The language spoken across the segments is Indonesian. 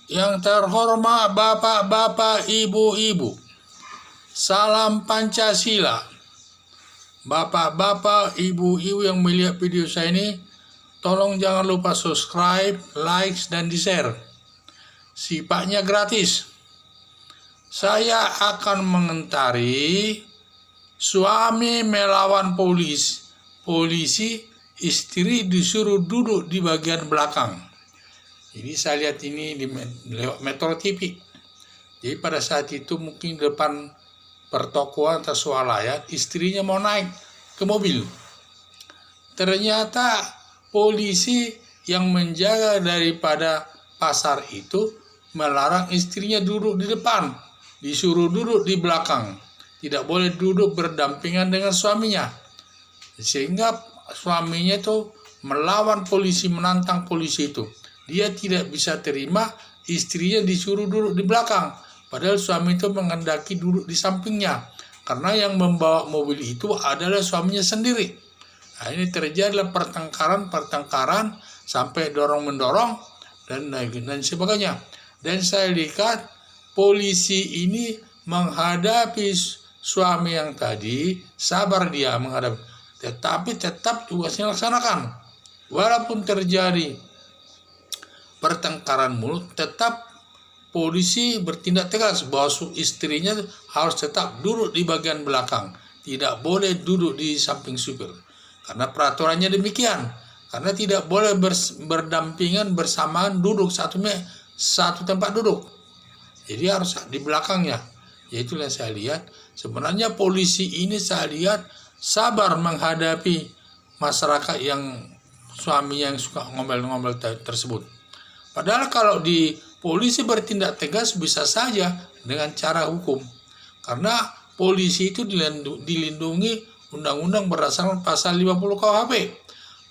Yang terhormat bapak-bapak, ibu-ibu, salam Pancasila. Bapak-bapak, ibu-ibu yang melihat video saya ini, tolong jangan lupa subscribe, like, dan di-share. Sifatnya gratis. Saya akan mengomentari suami melawan polisi, istri disuruh duduk di bagian belakang. Jadi saya lihat ini lewat Metro TV. Jadi pada saat itu mungkin depan pertokoan atau swalayan, istrinya mau naik ke mobil. Ternyata polisi yang menjaga daripada pasar itu melarang istrinya duduk di depan, disuruh duduk di belakang. Tidak boleh duduk berdampingan dengan suaminya. Sehingga suaminya itu melawan polisi, menantang polisi itu. Dia tidak bisa terima istrinya disuruh duduk di belakang. Padahal suami itu menghendaki duduk di sampingnya. Karena yang membawa mobil itu adalah suaminya sendiri. Nah, ini terjadilah pertengkaran sampai dorong-mendorong dan sebagainya. Dan saya lihat polisi ini menghadapi suami yang tadi, sabar dia menghadapi. Tetapi tetap tugasnya laksanakan. Walaupun terjadi pertengkaran mulut, tetap polisi bertindak tegas bahwa istrinya harus tetap duduk di bagian belakang, tidak boleh duduk di samping supir, karena peraturannya demikian. Karena tidak boleh berdampingan bersamaan duduk satu tempat duduk, jadi harus di belakangnya. Yaitu yang saya lihat, sebenarnya polisi ini saya lihat sabar menghadapi masyarakat yang suaminya yang suka ngomel-ngomel tersebut. Padahal kalau di polisi bertindak tegas bisa saja dengan cara hukum. Karena polisi itu dilindungi undang-undang berdasarkan pasal 50 KUHP.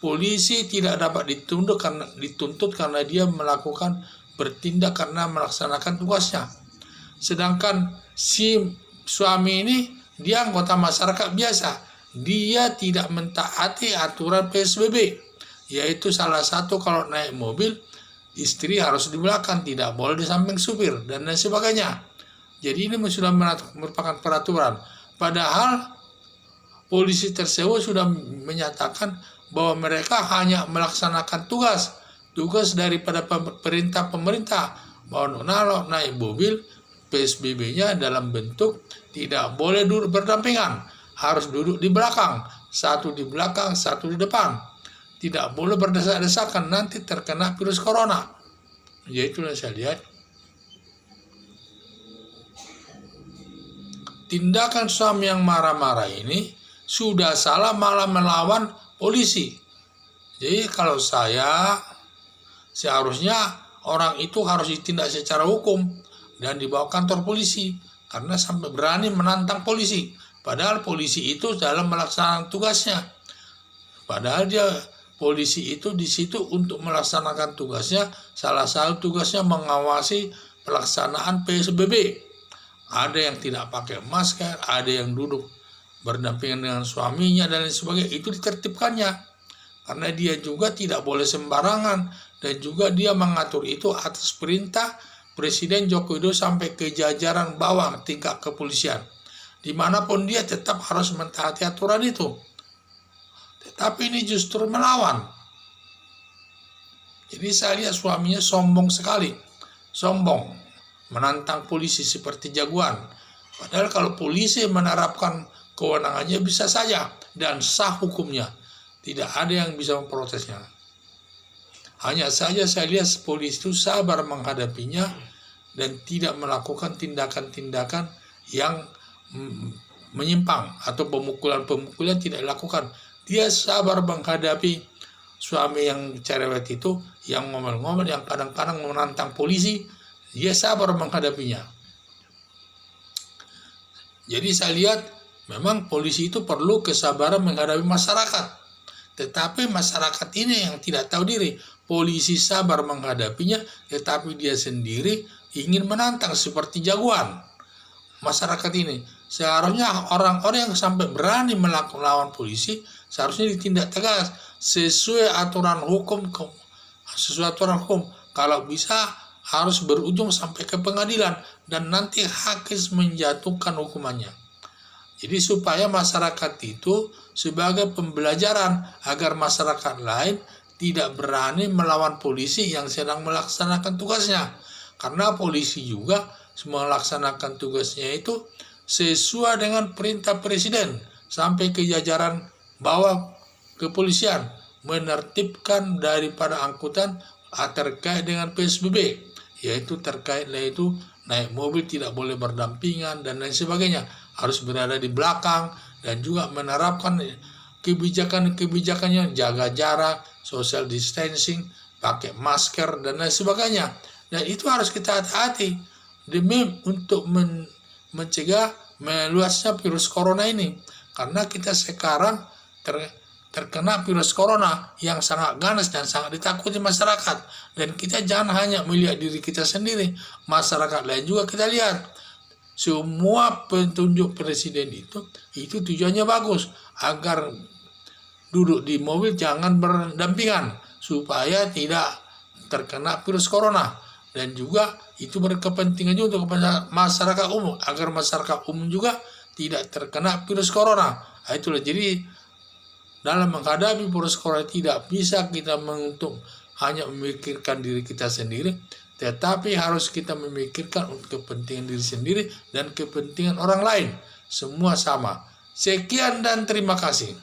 Polisi tidak dapat dituntut karena dia melakukan bertindak karena melaksanakan tugasnya. Sedangkan si suami ini dia anggota masyarakat biasa. Dia tidak mentaati aturan PSBB. Yaitu salah satu kalau naik mobil, istri harus di belakang, tidak boleh di samping supir, dan lain sebagainya. Jadi ini sudah merupakan peraturan. Padahal polisi tersebut sudah menyatakan bahwa mereka hanya melaksanakan tugas daripada perintah pemerintah. Bahwa naik mobil, PSBB-nya dalam bentuk tidak boleh duduk berdampingan. Harus duduk di belakang. Satu di belakang, satu di depan. Tidak boleh berdesak-desakan, nanti terkena virus corona. Yaitu yang saya lihat. Tindakan suami yang marah-marah ini sudah salah malah melawan polisi. Jadi kalau seharusnya orang itu harus ditindak secara hukum dan dibawa kantor polisi. Karena sampai berani menantang polisi. Padahal polisi itu dalam melaksanakan tugasnya. Padahal polisi itu di situ untuk melaksanakan tugasnya. Salah satu tugasnya mengawasi pelaksanaan PSBB. Ada yang tidak pakai masker, ada yang duduk berdampingan dengan suaminya dan lain sebagainya. Itu ditertibkannya. Karena dia juga tidak boleh sembarangan dan juga dia mengatur itu atas perintah Presiden Joko Widodo sampai ke jajaran bawah tingkat kepolisian. Dimanapun dia tetap harus mentaati aturan itu. Tapi ini justru melawan. Jadi saya lihat suaminya sombong sekali. Sombong. Menantang polisi seperti jagoan. Padahal kalau polisi menerapkan kewenangannya bisa saja. Dan sah hukumnya. Tidak ada yang bisa memprotesnya. Hanya saja saya lihat polisi itu sabar menghadapinya. Dan tidak melakukan tindakan-tindakan yang menyimpang. Atau pemukulan-pemukulan tidak dilakukan. Dia sabar menghadapi suami yang cerewet itu, yang ngomel-ngomel, yang kadang-kadang menantang polisi. Dia sabar menghadapinya. Jadi saya lihat memang polisi itu perlu kesabaran menghadapi masyarakat. Tetapi masyarakat ini yang tidak tahu diri. Polisi sabar menghadapinya, tetapi dia sendiri ingin menantang seperti jagoan. Masyarakat ini seharusnya orang-orang yang sampai berani melawan polisi seharusnya ditindak tegas sesuai aturan hukum. Kalau bisa harus berujung sampai ke pengadilan dan nanti hakim menjatuhkan hukumannya. Jadi supaya masyarakat itu sebagai pembelajaran agar masyarakat lain tidak berani melawan polisi yang sedang melaksanakan tugasnya. Karena polisi juga melaksanakan tugasnya itu sesuai dengan perintah presiden sampai ke jajaran bawah kepolisian menertibkan daripada angkutan terkait dengan PSBB, yaitu terkait yaitu naik mobil tidak boleh berdampingan dan lain sebagainya, harus berada di belakang dan juga menerapkan kebijakan-kebijakannya, jaga jarak, social distancing, pakai masker dan lain sebagainya. Dan itu harus kita hati-hati demi untuk mencegah meluasnya virus corona ini. Karena kita sekarang terkena virus corona yang sangat ganas dan sangat ditakuti masyarakat. Dan kita jangan hanya melihat diri kita sendiri, masyarakat lain juga kita lihat. Semua petunjuk presiden itu tujuannya bagus, agar duduk di mobil jangan berdampingan supaya tidak terkena virus corona. Dan juga itu berkepentingan juga untuk masyarakat umum, agar masyarakat umum juga tidak terkena virus corona. Itulah, jadi dalam menghadapi virus corona tidak bisa kita hanya memikirkan diri kita sendiri, tetapi harus kita memikirkan untuk kepentingan diri sendiri dan kepentingan orang lain. Semua sama. Sekian dan terima kasih.